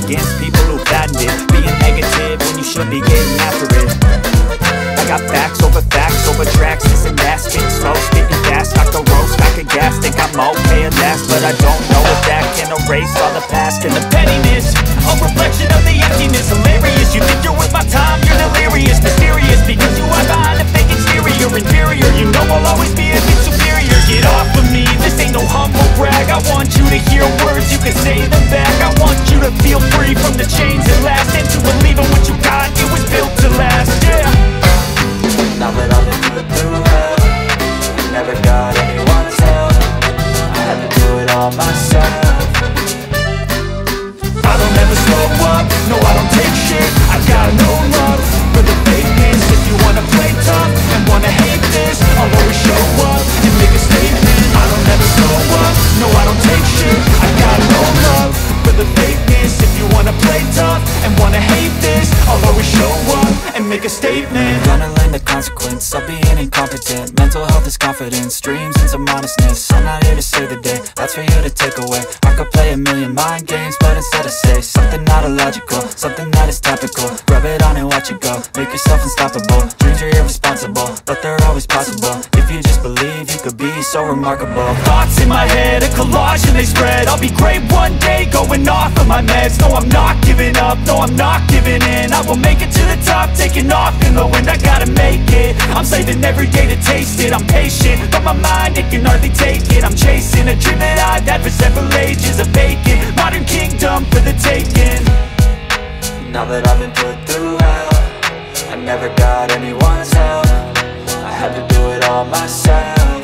Against people who patent it, being negative when you should be getting after it. I got facts over tracks, missing that, spitting slow, spitting fast, knock the roast, knock a gas, think I'm okay at last, but I don't know if that can erase all the past. And the pettiness, a reflection of the emptiness, hilarious. You think you're worth my time, you're delirious, mysterious, because you are behind a fake exterior, inferior. You know I'll always be a bit superior. Get off of me, this ain't no humble brag. I want you to hear words, you can say them back. I want you to feel free from the chains that last, and to believe in what you got, it was built to last, yeah. Now that I've been put through hell, I never got anyone's help, I had to do it all myself. I don't ever slow up, no I don't take shit. I got no love for the fakeness. If you wanna play tough and wanna hate this, I'll always show up and make a statement. I don't ever slow up, no I don't take shit. I got no love for the fakeness. If you wanna play tough and wanna hate this, I'll always show up and make a statement. Gonna learn the consequence of being incompetent. Mental health is confidence, dreams and some honestness. I'm not here to save the day, that's for you to take away. I could play a million mind games, but instead I say something not illogical, something that is topical. Rub it on and watch it go, make yourself unstoppable. Dreams are irresponsible, but they're always possible. If you just believe, you could be so remarkable. Thoughts in my head, a collage and they spread. I'll be great one day, going off of my meds. No, I'm not giving up, no, I'm not giving in. I will make it to the top, taking off in the wind. I gotta make it, I'm saving every day to taste it. I'm patient, but my mind, it can hardly take it. I'm chasing a dream that I've had for several ages, a vacant modern kingdom for the taking. Now that I've been put through hell, I never got anyone's help, I had to do it all myself.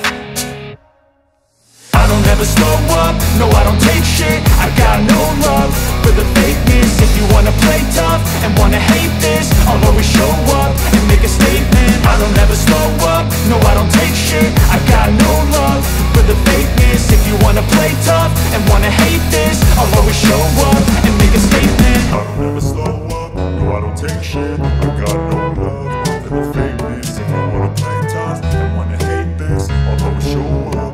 I don't ever slow up, no I don't take shit. I got no love for the fakeness. If you wanna play tough and wanna hate this, I'll always show up and make a statement. I don't ever slow up, no I don't take shit. I got no love for the fakeness. If you wanna play tough and wanna hate this, I'll always show up and make a statement. I don't ever slow up, no I don't take shit. I got no love for the fakeness. If you wanna play tough and wanna hate this, I'll always show up.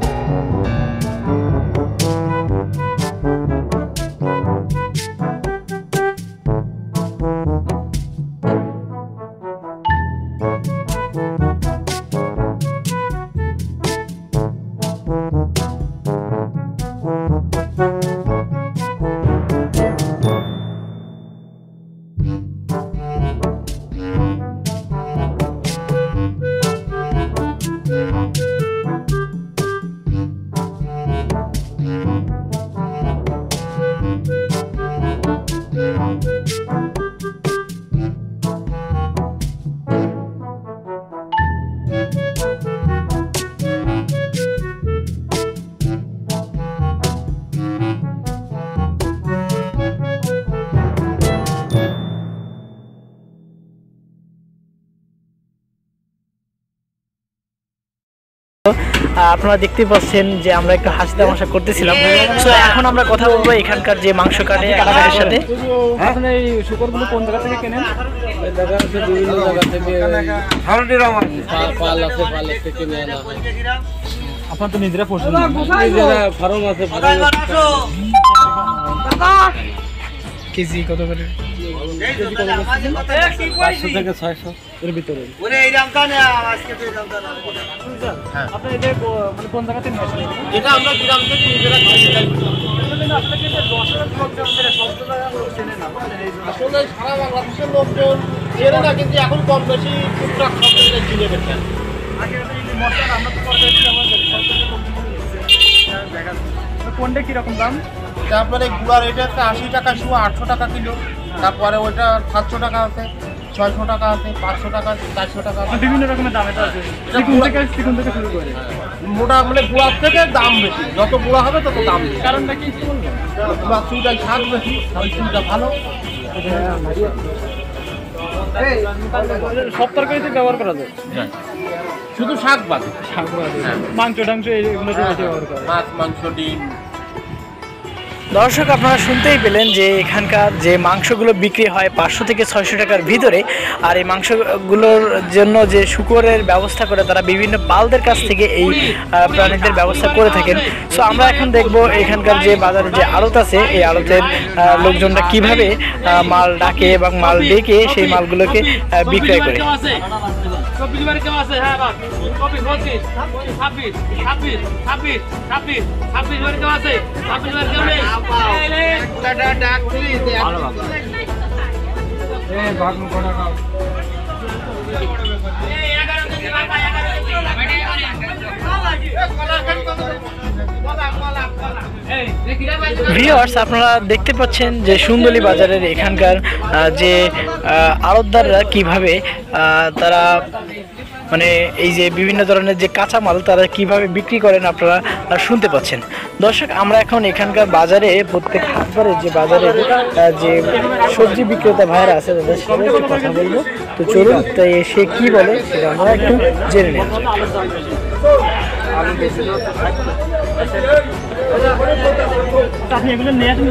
আপনারা দেখতে পাচ্ছেন যে আমরা একটু হাসি তামাশা করতেছিলাম। So এখন আমরা কথা বলবো এখানকার যে মাংস কাটে কাটার সাথে। আপনি এই শুকরগুলো কোন জায়গা থেকে কেনেন? এই জায়গা থেকে বিভিন্ন জায়গা থেকে হারুনের আমার পাল থেকে কিনে আনা হয়। আপনার তো নিজেরা পোষেন, নিজেরা ফার্ম আছে, কেজি কত করে? কেজি কত করে? 500 থেকে 600 এর ভিতরে। ওরে এই দামটা না, আজকে তো এই দামটা না। হ্যাঁ, আপনি এটা মানে কোন জায়গা থেকে নিয়েছেন? এটা আমরা গ্রাম থেকে নিজেরা কিনে থাকি। আপনাকে যে 10,000 লোক গ্রামের সব জায়গা লোক চেনে না। আসলে সারা বাংলাদেশের লোকজন চেনে না, কিন্তু এখন কম বেশি টুকটাক সব জায়গায় চিনে ফেলছেন। আগে এই মশলা আমরা তো পরে আমাদের সব জায়গায় লোক দেখা যায়। কোনটা কি রকম দাম? তারপরে গুড়ার এটা আছে 80 টাকা শু, 800 টাকা কিলো। তারপরে ওইটা 700 টাকা আছে, 600 টাকা আছে, 500 টাকা, 400 টাকা, বিভিন্ন রকমের দাম এটা আছে। কোন থেকে শুরু করে? মোটা মানে গুঁড়ার থেকে দাম বেশি, যত গুঁড়া হবে তত দাম বেশি। কারণটা কি গুঁড়ার চুলটাই শাক বেশি, চুলটা ভালো। সব তরকারিতে ব্যবহার করা যায়, শুধু শাক বাদে। মাংস টাংস এগুলো ব্যবহার করে, মাছ মাংস ডিম। দর্শক আপনারা শুনতেই পেলেন যে এখানকার যে মাংসগুলো বিক্রি হয় 500 থেকে 600 টাকার ভিতরে, আর এই মাংসগুলোর জন্য যে শুকরের ব্যবস্থা করে তারা বিভিন্ন পালদের কাছ থেকে এই প্রাণীদের ব্যবস্থা করে থাকেন। সো আমরা এখন দেখব এখানকার যে বাজারের যে আড়ত আছে, এই আড়তের লোকজনরা কিভাবে মাল ডাকে এবং মাল ডেকে সেই মালগুলোকে বিক্রয় করে। ভিউয়ার্স আপনারা দেখতে পাচ্ছেন যে সুন্দরী বাজারের এখানকার যে আড়তদাররা কিভাবে তারা মানে এই যে বিভিন্ন ধরনের যে কাঁচামাল তারা কিভাবে বিক্রি করেন আপনারা শুনতে পাচ্ছেন। দর্শক আমরা এখন এখানকার বাজারে প্রত্যেক হাটবারে যে বাজারে যে সবজি বিক্রেতা ভাইরা আছে তাদের সাথে একটু কথা বলবো। তো চলুন তাই সে কি বলে সেটা আমরা একটু জেনে নেব। আপনি এগুলো নিয়ে আসুন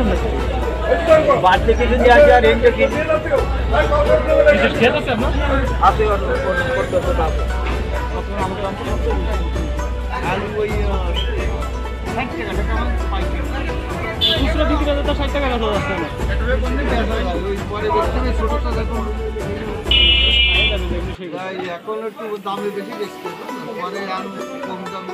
বাদ থেকে যদি আসে আর রেঞ্জে কি খেত আছে আপনার আছে আলু ওই 60 টাকা বিক্রি করতে তো 60 টাকা লাগা যাচ্ছে না ওই পরে দেখতে ছোটটা দেখুন ভাই এখন একটু দামে বেশি বেশি পরে আলু কম দাম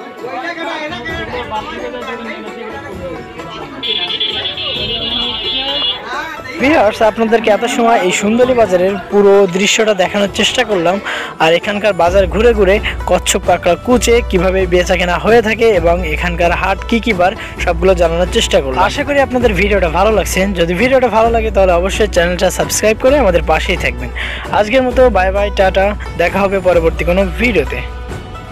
ভিউয়ার্স আপনাদেরকে এত সময় এই সুন্দরী বাজারের পুরো দৃশ্যটা দেখানোর চেষ্টা করলাম, আর এখানকার বাজার ঘুরে ঘুরে কচ্ছপ কাঁকড়া কুচে কিভাবে বেচা কেনা হয়ে থাকে এবং এখানকার হাট কি কি বার সবগুলো জানানোর চেষ্টা করলাম। আশা করি আপনাদের ভিডিওটা ভালো লাগছে। যদি ভিডিওটা ভালো লাগে তাহলে অবশ্যই চ্যানেলটা সাবস্ক্রাইব করে আমাদের পাশেই থাকবেন। আজকের মতো বাই বাই, টাটা, দেখা হবে পরবর্তী কোনো ভিডিওতে।